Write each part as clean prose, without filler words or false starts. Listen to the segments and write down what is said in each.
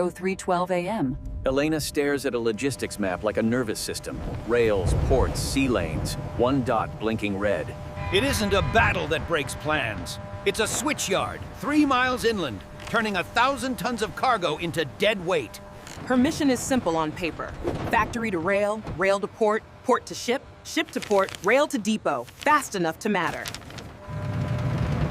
03:12 a.m. Elena stares at a logistics map like a nervous system. Rails, ports, sea lanes, one dot blinking red. It isn't a battle that breaks plans. It's a switch yard, 3 miles inland, turning 1,000 tons of cargo into dead weight. Her mission is simple on paper. Factory to rail, rail to port, port to ship, ship to port, rail to depot. Fast enough to matter.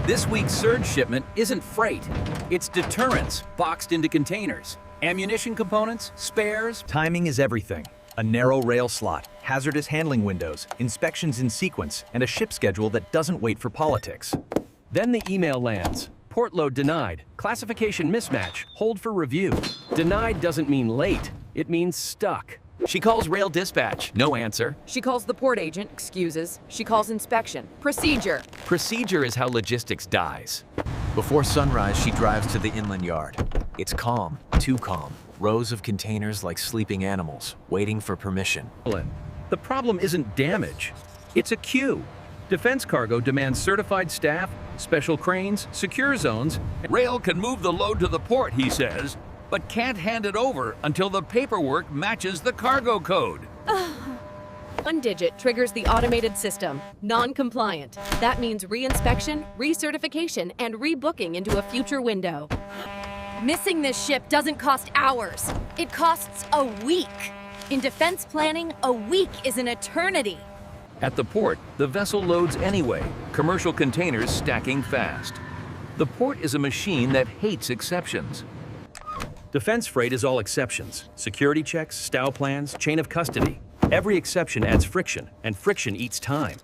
This week's surge shipment isn't freight. It's deterrence, boxed into containers. Ammunition components, spares. Timing is everything. A narrow rail slot, hazardous handling windows, inspections in sequence, and a ship schedule that doesn't wait for politics. Then the email lands. Port load denied. Classification mismatch. Hold for review. Denied doesn't mean late. It means stuck. She calls rail dispatch. No answer. She calls the port agent, excuses. She calls inspection. Procedure. Procedure is how logistics dies. Before sunrise, she drives to the inland yard. It's calm, too calm. Rows of containers like sleeping animals, waiting for permission. The problem isn't damage. It's a queue. Defense cargo demands certified staff, special cranes, secure zones. Rail can move the load to the port, he says, but can't hand it over until the paperwork matches the cargo code. One digit triggers the automated system. Non-compliant. That means reinspection, recertification, and rebooking into a future window. Missing this ship doesn't cost hours. It costs a week. In defense planning, a week is an eternity. At the port, the vessel loads anyway, commercial containers stacking fast. The port is a machine that hates exceptions. Defense freight is all exceptions. Security checks, stow plans, chain of custody. Every exception adds friction, and friction eats time.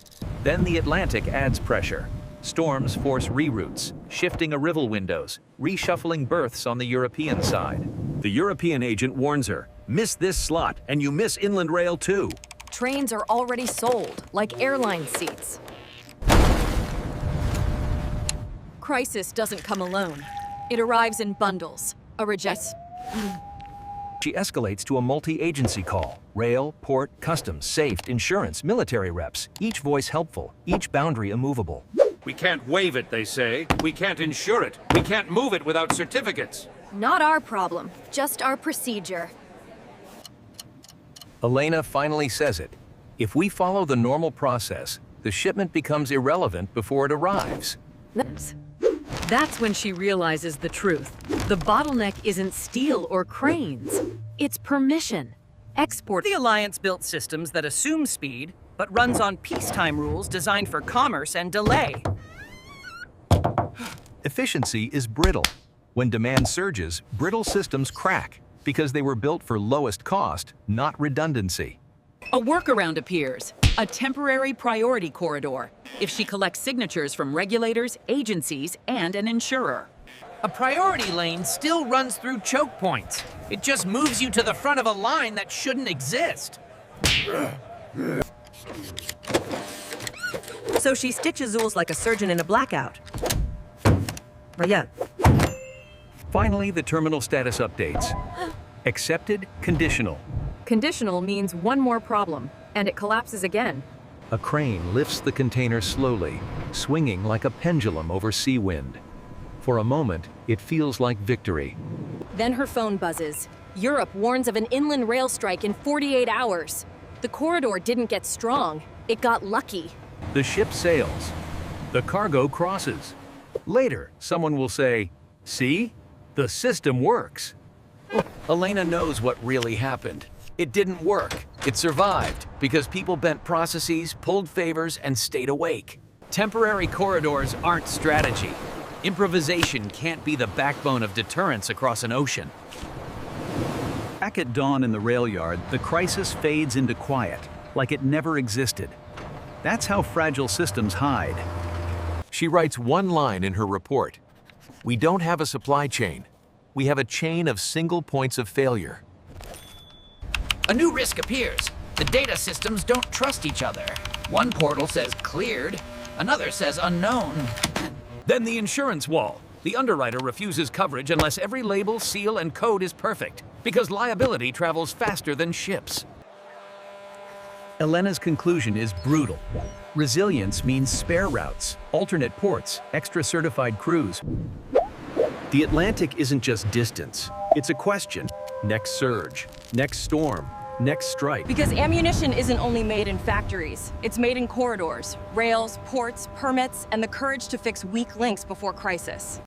Then the Atlantic adds pressure. Storms force reroutes, shifting arrival windows, reshuffling berths on the European side. The European agent warns her, miss this slot and you miss inland rail too. Trains are already sold, like airline seats. Crisis doesn't come alone. It arrives in bundles. A reject. She escalates to a multi-agency call. Rail, port, customs, safe, insurance, military reps. Each voice helpful, each boundary immovable. We can't waive it, they say. We can't insure it. We can't move it without certificates. Not our problem, just our procedure. Elena finally says it. If we follow the normal process, the shipment becomes irrelevant before it arrives. That's when she realizes the truth. The bottleneck isn't steel or cranes. It's permission. Export. The Alliance built systems that assume speed, but runs on peacetime rules designed for commerce and delay. Efficiency is brittle. When demand surges, brittle systems crack because they were built for lowest cost, not redundancy. A workaround appears, a temporary priority corridor, if she collects signatures from regulators, agencies, and an insurer. A priority lane still runs through choke points. It just moves you to the front of a line that shouldn't exist. So she stitches Zools like a surgeon in a blackout. Yeah. Finally, the terminal status updates. Accepted, conditional. Conditional means one more problem, and it collapses again. A crane lifts the container slowly, swinging like a pendulum over sea wind. For a moment, it feels like victory. Then her phone buzzes. Europe warns of an inland rail strike in 48 hours. The corridor didn't get strong. It got lucky. The ship sails. The cargo crosses. Later, someone will say, "See? The system works." Elena knows what really happened. It didn't work. It survived because people bent processes, pulled favors, and stayed awake. Temporary corridors aren't strategy. Improvisation can't be the backbone of deterrence across an ocean. Back at dawn in the rail yard, the crisis fades into quiet, like it never existed. That's how fragile systems hide. She writes one line in her report. We don't have a supply chain. We have a chain of single points of failure. A new risk appears. The data systems don't trust each other. One portal says cleared, another says unknown. Then the insurance wall. The underwriter refuses coverage unless every label, seal, and code is perfect, because liability travels faster than ships. Elena's conclusion is brutal. Resilience means spare routes, alternate ports, extra certified crews. The Atlantic isn't just distance, It's a question. Next surge, next storm, next strike. Because ammunition isn't only made in factories. It's made in corridors, rails, ports, permits, and the courage to fix weak links before crisis.